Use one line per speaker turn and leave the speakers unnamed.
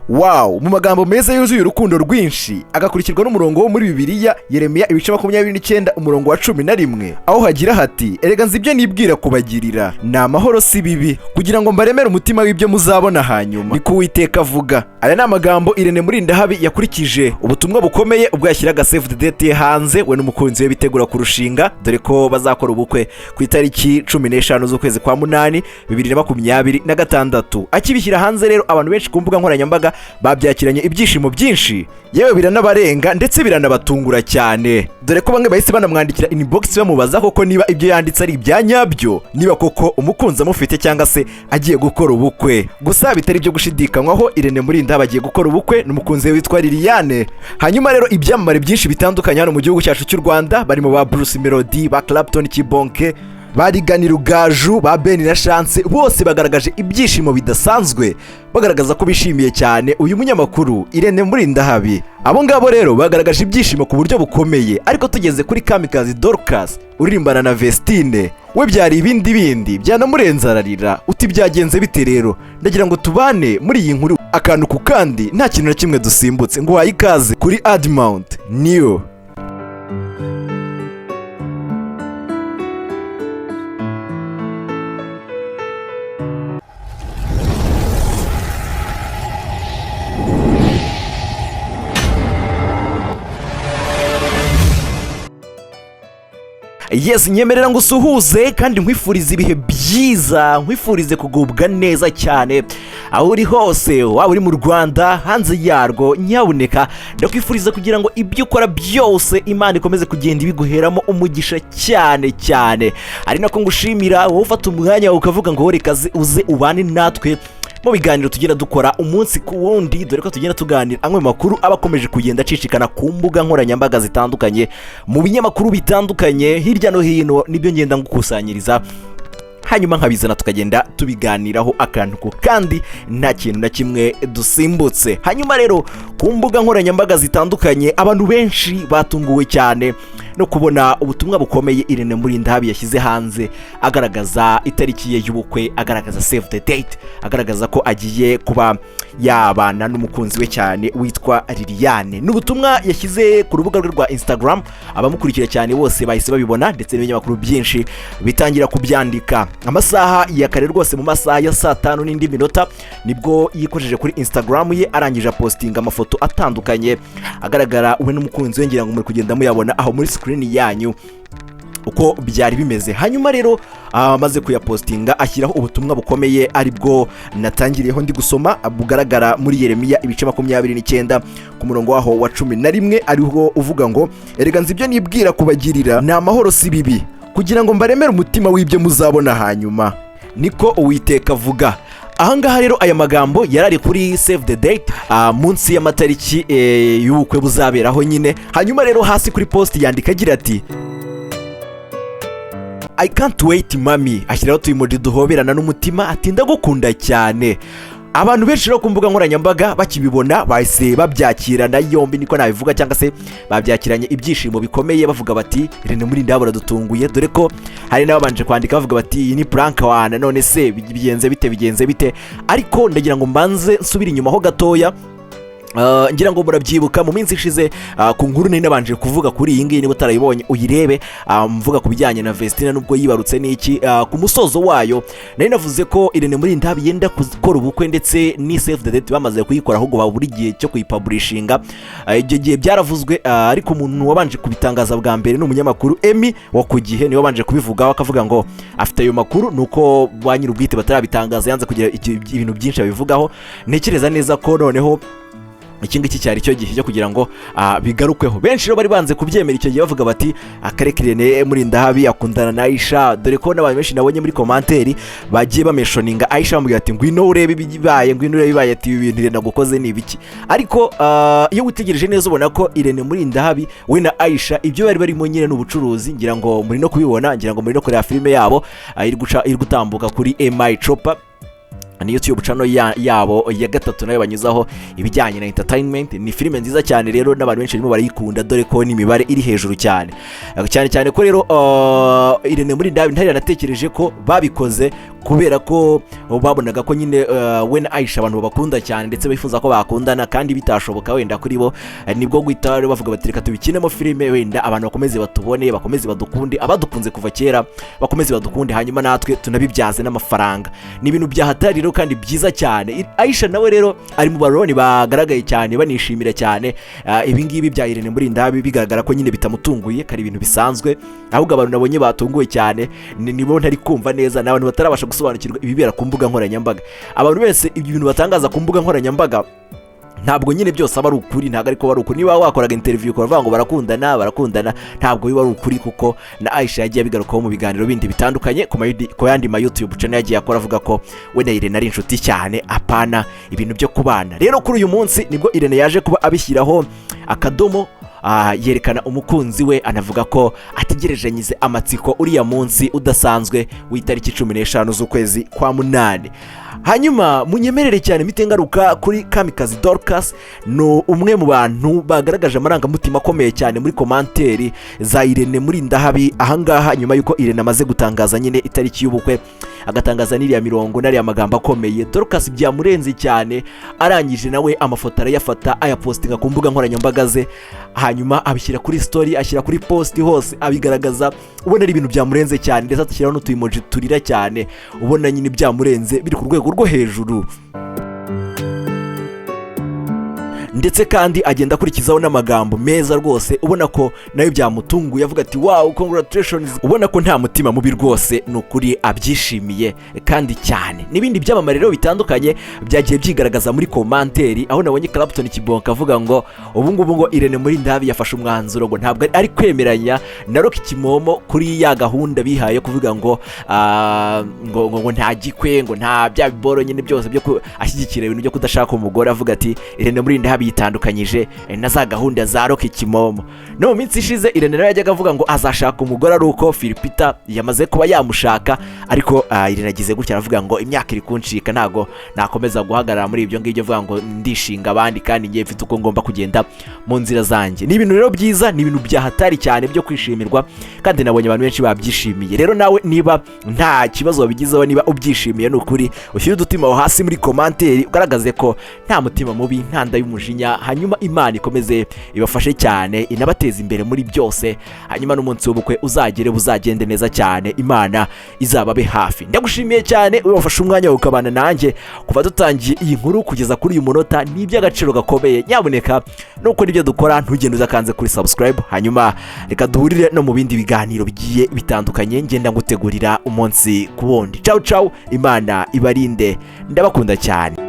Wow, mu magambo meza yuzuye urukundo rwinshi agakurikirwa n'umurongo wo muri Bibiliya Yeremiya ibice 29 umurongo wa 11 aho hagira hati erega nzi ibyo nibwira kubagirira ni amahoro si bibi kugira ngo mbaremere umutima w'ibyo muzabona hanyuma ni Uwiteka avuga. Aya ni amagambo Irene Murindahabi yakurikije ubutumwa bukomeye ubwo yashyiraga Save the Date hanze we n'umukunzi we bitegura kurushinga dore ko bazakora ubukwe ku itariki 15 z'ukwezi kwa munani 2026. Akibishyira hanze rero abantu benshi ku mbuga nkoranyambaga babyakiranye ibyishimo byinshi yewe biranabarenga ndetse biranabatungura cyane dore ko bamwe bahise banamwandikira inbox bamubaza koko niba ibyo yanditse ari ibyanyabyo, niba koko umukunzi amufite cyangwa se agiye gukora ubukwe. Gusa bitari byo gushidikanywaho Irene Murindahabi agiye gukora ubukwe n'umukunzi we witwa Liliane. Hanyuma rero ibyamamare byinshi bitandukanye hano mu gihugu cyacu cy'u Rwanda barimo ba Bruce Melody, ba Clapton Kibonke, barigani Rugaju, ba Ben na Chance bose bagaragaje ibyishimo bidasanzwe bagaragaza ko bishimiye cyane uyu munyamakuru Irene Murindahabi. Abo ngabo rero bagaragaje ibyishimo ku buryo bukomeye, ariko tugeze kuri Kamikazi Dorcas uririmbana na Vestine we byari ibindi byanamurenza ararira. Uti byagenze bite rero? Ndagira ngo tubane muri iyi nkuru akantu ku kandi nta kintu na kimwe dusimbutse ngo wayikaze kuri Admount New. Yes, nyemerera ngo usuhuze kandi nkwifuriza ibihe byiza, nkwifurize kugubwa neza cyane aho uri hose, waba uri mu Rwanda hanze yarwo, nyabuneka ndakwifuriza kugira ngo ibyo ukora byose Imana ikomeze kugenda ibiguheramo umugisha cyane. Ari nako ngushimira wowe ufata umwanya ukavuga ngo rekaze uze ubane natwe mu biganiro tugenda dukora umunsi ku wundi, dore ko tugenda tuganira amwe makuru abakomeje kugenda acicikana ku mbuga nkoranyambaga zitandukanye mu binyamakuru bitandukanye hirya no hino, nibyo ngenda ngukusanyiriza hanyuma nkabizana tukagenda tubiganiraho akantu ko kandi nta kintu na kimwe dusimbutse. Hanyuma rero ku mbuga nkoranyambaga zitandukanye abantu benshi batunguwe cyane no kubona ubutumwa bukomeye Irene Murindahabi yashyize hanze agaragaza itariki ye y'ubukwe, agaragaza Save the Date, agaragaza ko agiye kuba yabana n'umukunzi we cyane witwa Liliane. N'ubutumwa yashyize ku rubuga rwe rwa Instagram, abamukurikira cyane bose bahise babibona ndetse n'ibinyamakuru byinshi bitangira kubyandika. Amasaha ya kare rwose mu masaha ya saa 5 n'indi minota nibwo yikojeje kuri Instagram ye arangije postinga amafoto atandukanye agaragara we n'umukunzi we, ngira ngo muri kugenda muyabona aho muri screen yanyu uko byari bimeze. Hanyuma rero amaze kuyapostinga ashyiraho ubutumwa bukomeye aribwo natangiriyeho ndi gusoma bugaragara muri Yeremiya ibice 29 ku murongo waho wa 11 ariho uvuga ngo erega nzi ibyo nibwira kubagirira ni amahoro si bibi kugira ngo mbaremere umutima w'ibyo muzabona hanyuma niko Uwiteka avuga. Ahangaha rero aya magambo yarari kuri Save the Date munsi y'amatariki y'ubukwe buzaberaho nyine. Hanyuma rero hasi kuri post yandika agira ati I can't wait mami, ashyiraho tuyimoji duhoberana n'umutima ati ndagukunda cyane. Abantu benshi rero ku mbuga nkoranyambaga bakibibona bahise babyakirana yombi, niko nabivuga, cyangwa se babyakiranye ibyishimo bikomeye bavuga bati Irene Murindahabi aradutunguye, dore ko hari n'abanje kwandika bavuga bati iyi ni prank wana, none se bigenze bite. Ariko ndagira ngo mbanze nsubira inyuma ho gatoya. Ngira ngo murabyibuka mu minsi ishize ku nkuru nari nabanje kuvuga kuri iyi ngiyi, niba utarayibonye uyirebe, mvuga ku bijyanye na Vestine nubwo yibarutse n'iki. Ku musozo wayo nari navuze ko Irene Murindahabi yenda gukora ubukwe ndetse ni Save the Date bamaze kuyikora ahubwo baburi gihe cyo kuyipublishinga. Ibyo gihe byaravuzwe, ariko umuntu wabanje kubitangaza bwa mbere n'umunyamakuru Emmy wa ku gihe niwe wabanje kubivugaho akavuga ngo afite ayo makuru, nuko ba nyir'ubwite batarabitangaza, yanze kugira ibintu byinshi abivugaho. Ntekereza neza ko noneho iki ngiki cyari cyo gihe cyo kugira ngo bigarukweho. Benshi rero bari banze kubyemera icyo gihe bavuga bati akareka Irene Murindahabi akundana na Aisha, dore ko n'abantu benshi nabonye muri commentaire bagiye bameshoninga Aisha bamubwira ati ngwino urebe ibibaye ati ibi bintu Irene gukoze ni ibiki. Ariko iyo witegereje neza ubona ko Irene Murindahabi we na Aisha ibyo bari barimo nyine n'ubucuruzi, ngira ngo muri no kubibona, ngira ngo muri no kureba filime yabo iri gutambuka kuri MI Chopper. ni YouTube channel yabo ya gatatu nayo banyuzaho ibijyanye na entertainment. Ni filime nziza cyane rero n'abantu benshi barimo barayikunda dore ko n'imibare iri hejuru cyane cyane ko rero Irene Murindahabi ntari yanatekereje ko babikoze kubera ko babonaga ko nyine we na Aisha abantu bakunda cyane ndetse bifuza ko bakundana kandi bitashoboka wenda kuri bo, nibwo guhita bavuga bati reka tubikinemo filime wenda abantu bakomeze batubone, bakomeze badukunde, abadukunze kuva kera bakomeze badukunde, hanyuma natwe tunabibyaze n'amafaranga. Ni ibintu byahatari rero kandi byiza cyane. Aisha nawe rero ari mu baroni bagaragaye cyane banishimira cyane ibi ngibi bya Irene Murindahabi, bigaragara ko nyine bitamutunguye kari ibintu bisanzwe, ahubwo abantu nabonye batunguwe cyane nibo ntari kumva neza, n'abantu batarabasha gusobanukirwa ibibera ku mbuga nkoranyambaga. Abantu bese ibintu batangaza ku mbuga nkoranyambaga ntabwo nyine byose aba ari ukuri, ntabwo ariko bari ukuri. Niba wakoraga interview ukavuga ngo barakundana ntabwo biba ari ukuri, kuko na Aisha yagiye abigarukaho mu biganiro bindi bitandukanye ku yandi ma YouTube channel yagiye akora avuga ko we na Irene ari inshuti cyane, apana ibintu byo kubana. Rero kuri uyu munsi nibwo Irene yaje kuba abishyiraho akadomo, yerekana umukunzi we, anavuga ko ategereje nyize amatsiko uriya munsi udasanzwe w'itariki 15 z'ukwezi kwa munani. Hanyuma munyemerere cyane mitengaruka kuri Kamikazi Dorcas, no umwe mu bantu bagaragaje amarangamutima akomeye cyane muri komanteri za Irene Murindahabi ahangaha, nyuma yuko Irene amaze gutangaza nyine itariki y'ubukwe, agatangaza n'iriya mirongo n'ariya magambo akomeye. Dorcas byamurenze cyane, arangije nawe amafoto arayafata ayapostinga ku mbuga nkoranyambaga ze, hanyuma abishyira kuri story, ashyira kuri post, hose abigaragaza, ubona ari ibintu byamurenze cyane, ndetse atashyiraho n'utuimoji turira cyane, ubona nyine byamurenze biri ku rwego rwo hejuru. Ndetse kandi agenda akurikizaho n'amagambo meza rwose, ubona ko nayo byamutunguye, avuga ati wow congratulations, ubona ko nta mutima mubi rwose, nukuri abyishimiye kandi cyane. N'ibindi byamamare rero bitandukanye byagiye byigaragaza muri komanteri, aho nabonye Clapton Kibonka avuga ngo ubu ngubu ngo Irene Murindahabi yafashe umwanzuro ngo ntabwo ari kwemeranya na Rock Kimomo kuri ya gahunda bihaye kuvuga ngo ngo nta gikwe, ngo nta bya biboro nyine byose byo ashyigikira ibintu byo kudashaka umugore. Avuga ati Irene Murindahabi yitandukanyije na za gahunda za Rock Kimomo. No mu minsi ishize Irene nawe yajyaga avuga ngo azashaka umugore ari uko Philipita yamaze kuba yamushaka, ariko Irene agize gutya aravuga ngo imyaka iri kunshika, ntago nakomeza guhagarara muri ibyo ngibyo, avuga ngo ndishinga abandi kandi ngiye mfite uko ngomba kugenda mu nzira zanjye. Ni ibintu rero byiza, ni ibintu byahatari cyane byo kwishimirwa, kandi nabonye abantu benshi babyishimiye. Rero nawe niba nta kibazo wabigizeho, niba ubyishimiye n'ukuri, ushyire udutima hasi muri komanteri ugaragaze ko nta mutima mubi, nta nda y'umujinya, hanyuma Imana ikomeze ibafashe cyane, inabateza imbere muri byose, hanyuma n'umunsi w'ubukwe buzagende neza cyane, Imana izababe hafi. Ndagushimiye cyane wafashe umwanya ukabana nanjye kuva dutangiye iyi nkuru kugeza kuri uyu munota, ni iby'agaciro gakomeye. Nyabuneka nuko nibyo dukora, ntugende uzakanze kuri subscribe, hanyuma reka duhurire no mu bindi biganiro bigiye bitandukanye ngenda ngutegurira umunsi ku wundi. Ciao ciao, Imana ibarinde, ndabakunda cyane.